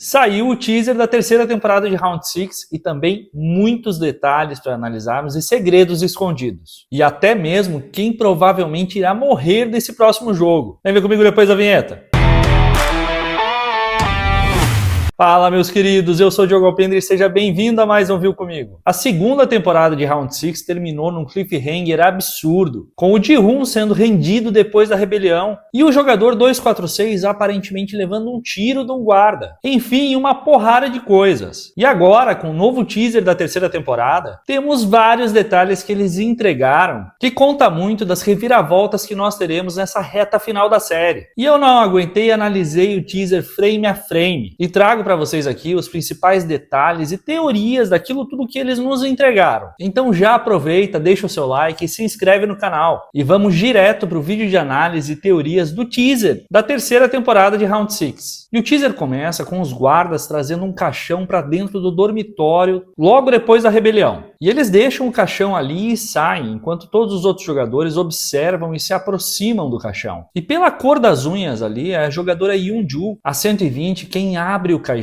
Saiu o teaser da terceira temporada de Round 6 e também muitos detalhes para analisarmos e segredos escondidos. E até mesmo quem provavelmente irá morrer nesse próximo jogo. Vem ver comigo depois da vinheta. Fala, meus queridos, eu sou o Diogo Alpendre e seja bem-vindo a mais um Viu Comigo. A segunda temporada de Round 6 terminou num cliffhanger absurdo, com o Ji-Hoon sendo rendido depois da rebelião e o jogador 246 aparentemente levando um tiro de um guarda. Enfim, uma porrada de coisas. E agora, com o novo teaser da terceira temporada, temos vários detalhes que eles entregaram, que conta muito das reviravoltas que nós teremos nessa reta final da série. E eu não aguentei e analisei o teaser frame a frame, e trago para vocês aqui os principais detalhes e teorias daquilo tudo que eles nos entregaram. Então já aproveita, deixa o seu like e se inscreve no canal. E vamos direto para o vídeo de análise e teorias do teaser da terceira temporada de Round 6. E o teaser começa com os guardas trazendo um caixão para dentro do dormitório logo depois da rebelião. E eles deixam o caixão ali e saem, enquanto todos os outros jogadores observam e se aproximam do caixão. E pela cor das unhas ali, é a jogadora Yoonju, a 120, quem abre o caixão,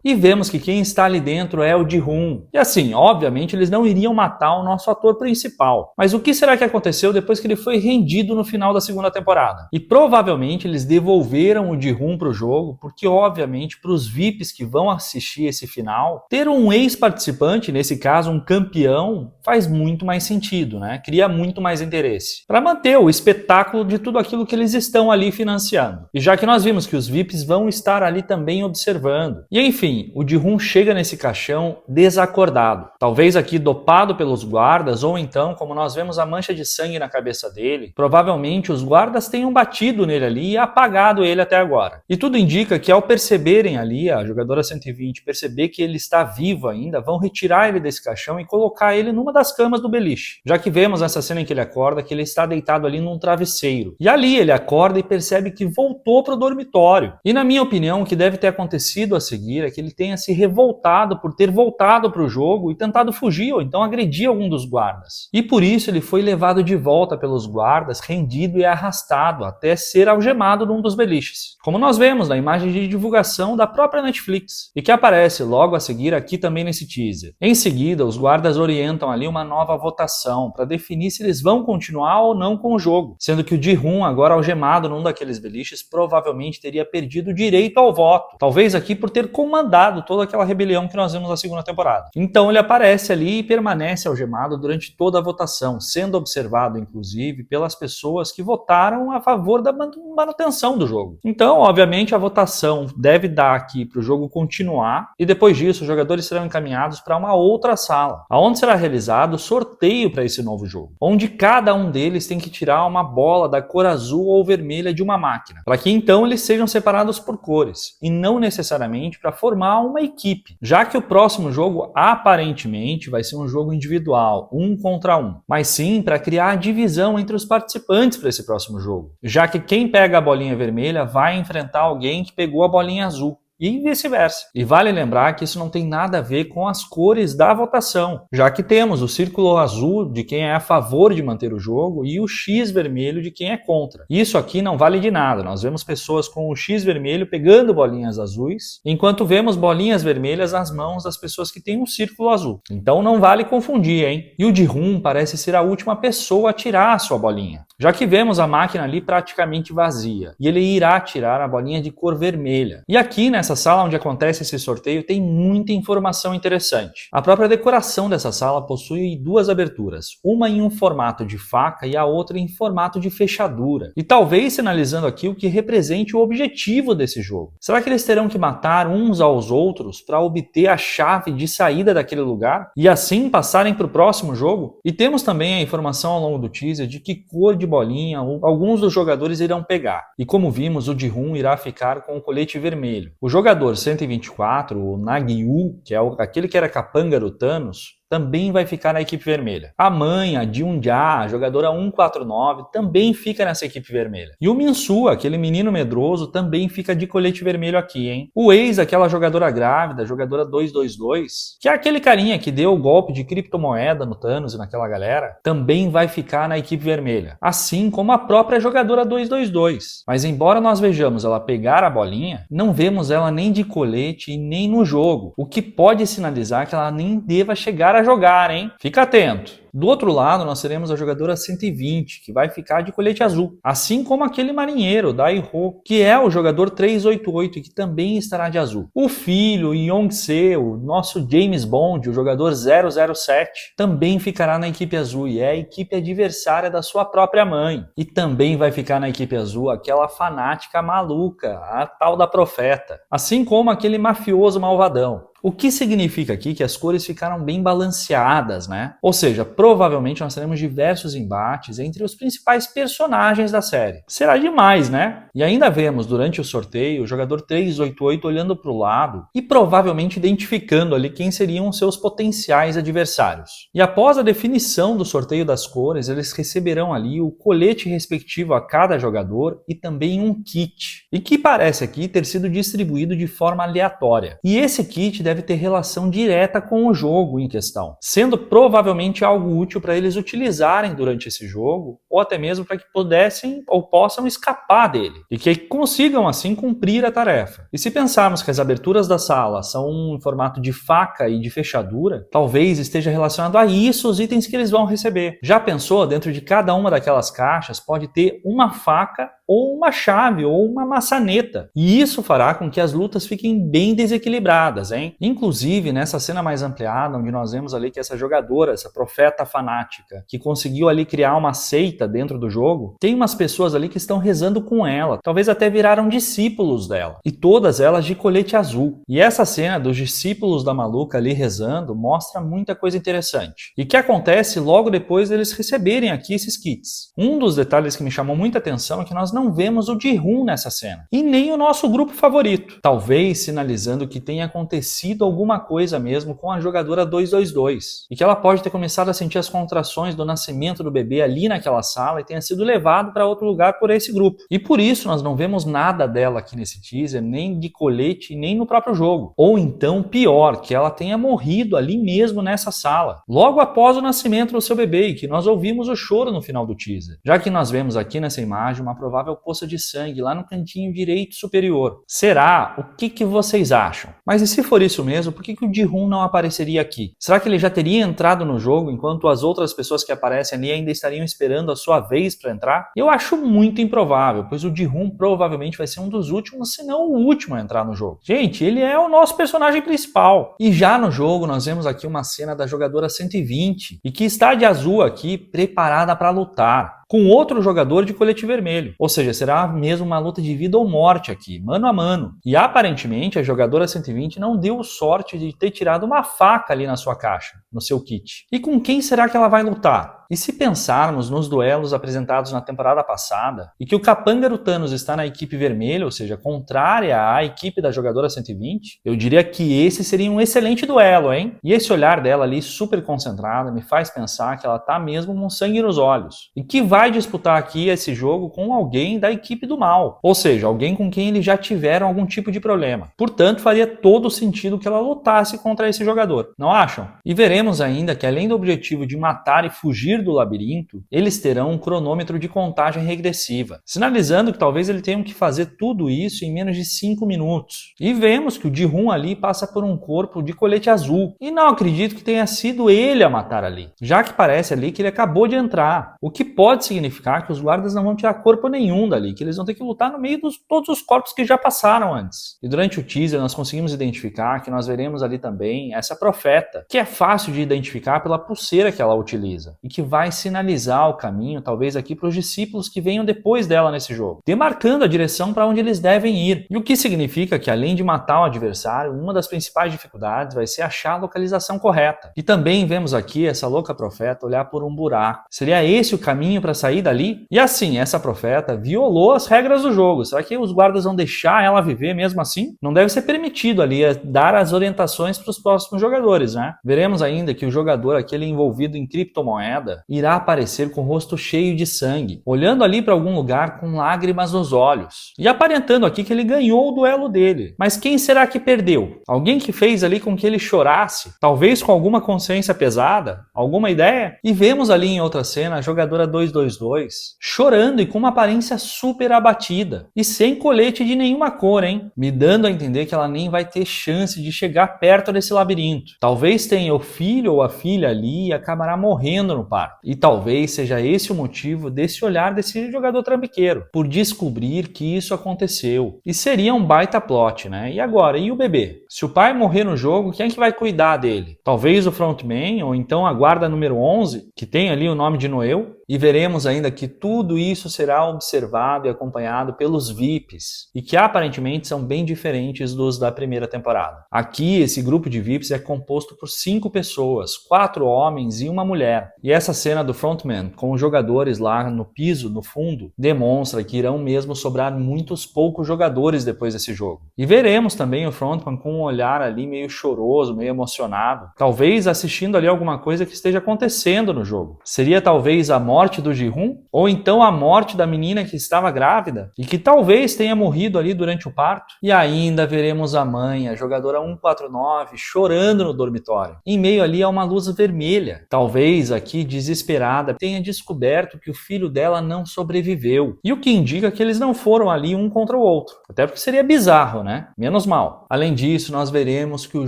e vemos que quem está ali dentro é o Ji-Hoon. E assim, obviamente eles não iriam matar o nosso ator principal. Mas o que será que aconteceu depois que ele foi rendido no final da segunda temporada? E provavelmente eles devolveram o Ji-Hoon para o jogo, porque obviamente para os VIPs que vão assistir esse final, ter um ex-participante, nesse caso um campeão, faz muito mais sentido, né? Cria muito mais interesse. Para manter o espetáculo de tudo aquilo que eles estão ali financiando. E já que nós vimos que os VIPs vão estar ali também observando. E enfim, o Ji-Hoon chega nesse caixão desacordado. Talvez aqui dopado pelos guardas, ou então, como nós vemos a mancha de sangue na cabeça dele, provavelmente os guardas tenham batido nele ali e apagado ele até agora. E tudo indica que ao perceberem ali, a jogadora 120 perceber que ele está vivo ainda, vão retirar ele desse caixão e colocar ele numa das camas do beliche. Já que vemos nessa cena em que ele acorda que ele está deitado ali num travesseiro. E ali ele acorda e percebe que voltou para o dormitório. E na minha opinião, o que deve ter acontecido a seguir é que ele tenha se revoltado por ter voltado para o jogo e tentado fugir ou então agredir algum dos guardas. E por isso ele foi levado de volta pelos guardas, rendido e arrastado até ser algemado num dos beliches. Como nós vemos na imagem de divulgação da própria Netflix e que aparece logo a seguir aqui também nesse teaser. Em seguida, os guardas orientam ali uma nova votação para definir se eles vão continuar ou não com o jogo, sendo que o Ji-Hoon, agora algemado num daqueles beliches, provavelmente teria perdido o direito ao voto. Talvez aqui por ter comandado toda aquela rebelião que nós vimos na segunda temporada. Então ele aparece ali e permanece algemado durante toda a votação, sendo observado inclusive pelas pessoas que votaram a favor da manutenção do jogo. Então, obviamente, a votação deve dar aqui para o jogo continuar e depois disso os jogadores serão encaminhados para uma outra sala, onde será realizado o sorteio para esse novo jogo, onde cada um deles tem que tirar uma bola da cor azul ou vermelha de uma máquina, para que então eles sejam separados por cores e não necessariamente para formar uma equipe, já que o próximo jogo aparentemente vai ser um jogo individual, 1 contra 1, mas sim para criar a divisão entre os participantes para esse próximo jogo, já que quem pega a bolinha vermelha vai enfrentar alguém que pegou a bolinha azul. E vice-versa. E vale lembrar que isso não tem nada a ver com as cores da votação, já que temos o círculo azul de quem é a favor de manter o jogo e o X vermelho de quem é contra. Isso aqui não vale de nada, nós vemos pessoas com o X vermelho pegando bolinhas azuis, enquanto vemos bolinhas vermelhas nas mãos das pessoas que têm um círculo azul. Então não vale confundir, hein? E o Ji-Hoon parece ser a última pessoa a tirar a sua bolinha, já que vemos a máquina ali praticamente vazia, e ele irá tirar a bolinha de cor vermelha. E aqui nessa sala onde acontece esse sorteio tem muita informação interessante. A própria decoração dessa sala possui duas aberturas, uma em um formato de faca e a outra em formato de fechadura. E talvez sinalizando aqui o que represente o objetivo desse jogo. Será que eles terão que matar uns aos outros para obter a chave de saída daquele lugar e assim passarem para o próximo jogo? E temos também a informação ao longo do teaser de que cor de bolinha alguns dos jogadores irão pegar. E como vimos, o Ji-Hoon irá ficar com o colete vermelho. O jogador 124, o Nagyu, que é aquele que era capanga do Thanos, também vai ficar na equipe vermelha. A mãe, a Jeonja, a jogadora 149, também fica nessa equipe vermelha. E o Minsu, aquele menino medroso, também fica de colete vermelho aqui, hein? O Ace, aquela jogadora grávida, jogadora 222, que é aquele carinha que deu o golpe de criptomoeda no Thanos e naquela galera, também vai ficar na equipe vermelha. Assim como a própria jogadora 222. Mas embora nós vejamos ela pegar a bolinha, não vemos ela nem de colete e nem no jogo, o que pode sinalizar que ela nem deva chegar a jogar, hein? Fica atento. Do outro lado, nós teremos a jogadora 120, que vai ficar de colete azul. Assim como aquele marinheiro, Dai-Ho, que é o jogador 388 e que também estará de azul. O filho, Yong-se, o nosso James Bond, o jogador 007, também ficará na equipe azul e é a equipe adversária da sua própria mãe. E também vai ficar na equipe azul aquela fanática maluca, a tal da Profeta. Assim como aquele mafioso malvadão. O que significa aqui que as cores ficaram bem balanceadas, né? Ou seja, provavelmente nós teremos diversos embates entre os principais personagens da série. Será demais, né? E ainda vemos durante o sorteio o jogador 388 olhando para o lado e provavelmente identificando ali quem seriam os seus potenciais adversários. E após a definição do sorteio das cores, eles receberão ali o colete respectivo a cada jogador e também um kit. E que parece aqui ter sido distribuído de forma aleatória. E esse kit deve ter relação direta com o jogo em questão, sendo provavelmente algo útil para eles utilizarem durante esse jogo, ou até mesmo para que pudessem ou possam escapar dele, e que consigam assim cumprir a tarefa. E se pensarmos que as aberturas da sala são em formato de faca e de fechadura, talvez esteja relacionado a isso os itens que eles vão receber. Já pensou, dentro de cada uma daquelas caixas pode ter uma faca ou uma chave ou uma maçaneta, e isso fará com que as lutas fiquem bem desequilibradas, hein? Inclusive, nessa cena mais ampliada, onde nós vemos ali que essa jogadora, essa profeta fanática, que conseguiu ali criar uma seita dentro do jogo, tem umas pessoas ali que estão rezando com ela, talvez até viraram discípulos dela, e todas elas de colete azul. E essa cena dos discípulos da maluca ali rezando mostra muita coisa interessante. E que acontece logo depois deles receberem aqui esses kits. Um dos detalhes que me chamou muita atenção é que nós não vemos o Ji-hoon nessa cena, e nem o nosso grupo favorito, talvez sinalizando que tenha acontecido alguma coisa mesmo com a jogadora 222, e que ela pode ter começado a sentir as contrações do nascimento do bebê ali naquela sala e tenha sido levado para outro lugar por esse grupo. E por isso nós não vemos nada dela aqui nesse teaser, nem de colete, nem no próprio jogo. Ou então, pior, que ela tenha morrido ali mesmo nessa sala, logo após o nascimento do seu bebê, e que nós ouvimos o choro no final do teaser. Já que nós vemos aqui nessa imagem uma provável poça de sangue lá no cantinho direito superior. Será? O que vocês acham? Mas e se for isso mesmo, por que o Ji-hoon não apareceria aqui? Será que ele já teria entrado no jogo enquanto as outras pessoas que aparecem ali ainda estariam esperando a sua vez para entrar? Eu acho muito improvável, pois o Ji-hoon provavelmente vai ser um dos últimos, se não o último a entrar no jogo. Gente, ele é o nosso personagem principal. E já no jogo nós vemos aqui uma cena da jogadora 120 e que está de azul aqui, preparada para lutar com outro jogador de colete vermelho. Ou seja, será mesmo uma luta de vida ou morte aqui, mano a mano. E aparentemente a jogadora 120 não deu sorte de ter tirado uma faca ali na sua caixa, no seu kit. E com quem será que ela vai lutar? E se pensarmos nos duelos apresentados na temporada passada, e que o capanga do Thanos está na equipe vermelha, ou seja, contrária à equipe da jogadora 120, eu diria que esse seria um excelente duelo, hein? E esse olhar dela ali super concentrada me faz pensar que ela tá mesmo com sangue nos olhos, e que vai disputar aqui esse jogo com alguém da equipe do mal, ou seja, alguém com quem eles já tiveram algum tipo de problema. Portanto, faria todo sentido que ela lutasse contra esse jogador, não acham? E veremos ainda que além do objetivo de matar e fugir do labirinto, eles terão um cronômetro de contagem regressiva, sinalizando que talvez eles tenham que fazer tudo isso em menos de 5 minutos. E vemos que o Ji-hoon ali passa por um corpo de colete azul, e não acredito que tenha sido ele a matar ali, já que parece ali que ele acabou de entrar, o que pode significar que os guardas não vão tirar corpo nenhum dali, que eles vão ter que lutar no meio de todos os corpos que já passaram antes. E durante o teaser nós conseguimos identificar que nós veremos ali também essa profeta, que é fácil de identificar pela pulseira que ela utiliza, e que vai sinalizar o caminho, talvez aqui para os discípulos que venham depois dela nesse jogo, demarcando a direção para onde eles devem ir. E o que significa que, além de matar o adversário, uma das principais dificuldades vai ser achar a localização correta. E também vemos aqui essa louca profeta olhar por um buraco. Seria esse o caminho para sair dali? E assim, essa profeta violou as regras do jogo. Será que os guardas vão deixar ela viver mesmo assim? Não deve ser permitido ali dar as orientações para os próximos jogadores, né? Veremos ainda que o jogador, aquele envolvido em criptomoeda, irá aparecer com o rosto cheio de sangue, olhando ali para algum lugar com lágrimas nos olhos e aparentando aqui que ele ganhou o duelo dele. Mas quem será que perdeu? Alguém que fez ali com que ele chorasse? Talvez com alguma consciência pesada? Alguma ideia? E vemos ali em outra cena a jogadora 222 chorando e com uma aparência super abatida e sem colete de nenhuma cor, hein? Me dando a entender que ela nem vai ter chance de chegar perto desse labirinto. Talvez tenha o filho ou a filha ali e acabará morrendo no parto. E talvez seja esse o motivo desse olhar desse jogador trambiqueiro, por descobrir que isso aconteceu. E seria um baita plot, né? E agora? E o bebê? Se o pai morrer no jogo, quem é que vai cuidar dele? Talvez o frontman ou então a guarda número 11, que tem ali o nome de Noel? E veremos ainda que tudo isso será observado e acompanhado pelos VIPs, e que aparentemente são bem diferentes dos da primeira temporada. Aqui, esse grupo de VIPs é composto por 5 pessoas, 4 homens e uma mulher. E essa cena do frontman, com os jogadores lá no piso, no fundo, demonstra que irão mesmo sobrar muitos poucos jogadores depois desse jogo. E veremos também o frontman com um olhar ali meio choroso, meio emocionado, talvez assistindo ali alguma coisa que esteja acontecendo no jogo. Seria talvez a morte do Ji-hoon, ou então a morte da menina que estava grávida e que talvez tenha morrido ali durante o parto. E ainda veremos a mãe, a jogadora 149, chorando no dormitório, em meio ali a uma luz vermelha. Talvez aqui, desesperada, tenha descoberto que o filho dela não sobreviveu. E o que indica que eles não foram ali um contra o outro. Até porque seria bizarro, né? Menos mal. Além disso, nós veremos que o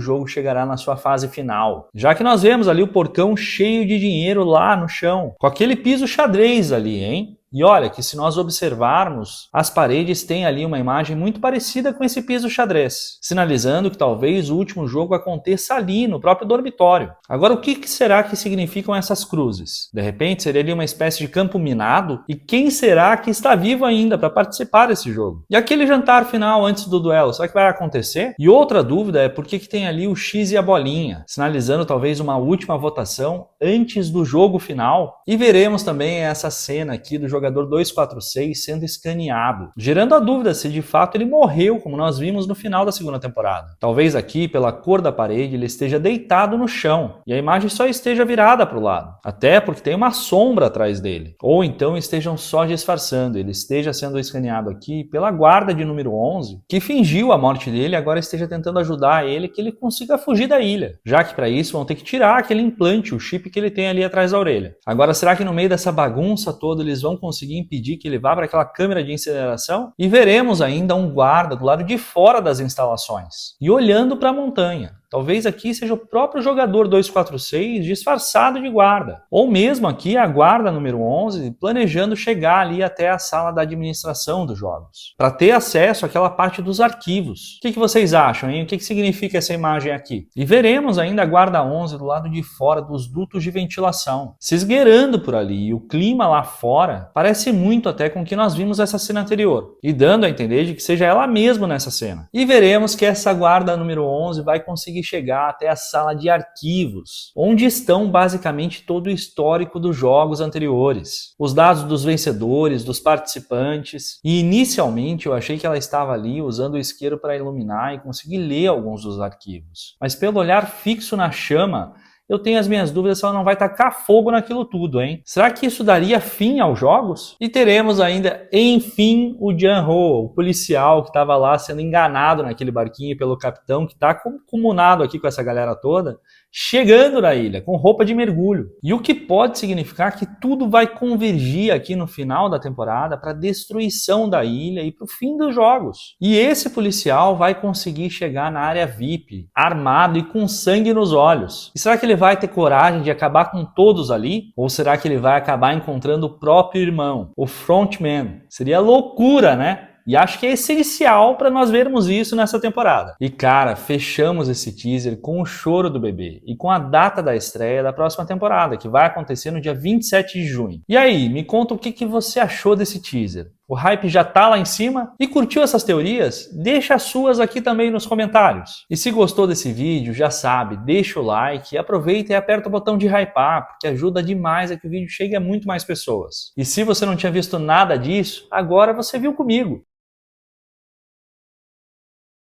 jogo chegará na sua fase final, já que nós vemos ali o porcão cheio de dinheiro lá no chão, com aquele piso xadrez ali, hein? E olha que se nós observarmos, as paredes têm ali uma imagem muito parecida com esse piso xadrez, sinalizando que talvez o último jogo aconteça ali no próprio dormitório. Agora, o que será que significam essas cruzes? De repente seria ali uma espécie de campo minado? E quem será que está vivo ainda para participar desse jogo? E aquele jantar final antes do duelo, será que vai acontecer? E outra dúvida é por que tem ali o X e a bolinha, sinalizando talvez uma última votação antes do jogo final? E veremos também essa cena aqui do jogador 246 sendo escaneado, gerando a dúvida se de fato ele morreu, como nós vimos no final da segunda temporada. Talvez aqui, pela cor da parede, ele esteja deitado no chão e a imagem só esteja virada para o lado, até porque tem uma sombra atrás dele. Ou então estejam só disfarçando, ele esteja sendo escaneado aqui pela guarda de número 11, que fingiu a morte dele e agora esteja tentando ajudar ele que ele consiga fugir da ilha, já que para isso vão ter que tirar aquele implante, o chip que ele tem ali atrás da orelha. Agora, será que no meio dessa bagunça toda eles vão conseguir impedir que ele vá para aquela câmera de incineração? E veremos ainda um guarda do lado de fora das instalações e olhando para a montanha. Talvez aqui seja o próprio jogador 246 disfarçado de guarda. Ou mesmo aqui a guarda número 11 planejando chegar ali até a sala da administração dos jogos, para ter acesso àquela parte dos arquivos. O que vocês acham, hein? O que significa essa imagem aqui? E veremos ainda a guarda 11 do lado de fora dos dutos de ventilação, se esgueirando por ali. E o clima lá fora parece muito até com o que nós vimos nessa cena anterior, e dando a entender de que seja ela mesma nessa cena. E veremos que essa guarda número 11 vai conseguir chegar até a sala de arquivos, onde estão basicamente todo o histórico dos jogos anteriores, os dados dos vencedores, dos participantes, e inicialmente eu achei que ela estava ali usando o isqueiro para iluminar e conseguir ler alguns dos arquivos, mas pelo olhar fixo na chama, eu tenho as minhas dúvidas se ela não vai tacar fogo naquilo tudo, hein? Será que isso daria fim aos jogos? E teremos ainda, enfim, o Jan-ho, o policial que estava lá sendo enganado naquele barquinho pelo capitão, que está comunado aqui com essa galera toda, chegando na ilha, com roupa de mergulho. E o que pode significar que tudo vai convergir aqui no final da temporada para a destruição da ilha e para o fim dos jogos. E esse policial vai conseguir chegar na área VIP, armado e com sangue nos olhos. E será que ele vai ter coragem de acabar com todos ali? Ou será que ele vai acabar encontrando o próprio irmão, o frontman? Seria loucura, né? E acho que é essencial para nós vermos isso nessa temporada. E cara, fechamos esse teaser com o choro do bebê e com a data da estreia da próxima temporada, que vai acontecer no dia 27 de junho. E aí, me conta o que você achou desse teaser. O hype já tá lá em cima? E curtiu essas teorias? Deixa as suas aqui também nos comentários. E se gostou desse vídeo, já sabe, deixa o like e aproveita e aperta o botão de hypar, porque ajuda demais a que o vídeo chegue a muito mais pessoas. E se você não tinha visto nada disso, agora você viu comigo.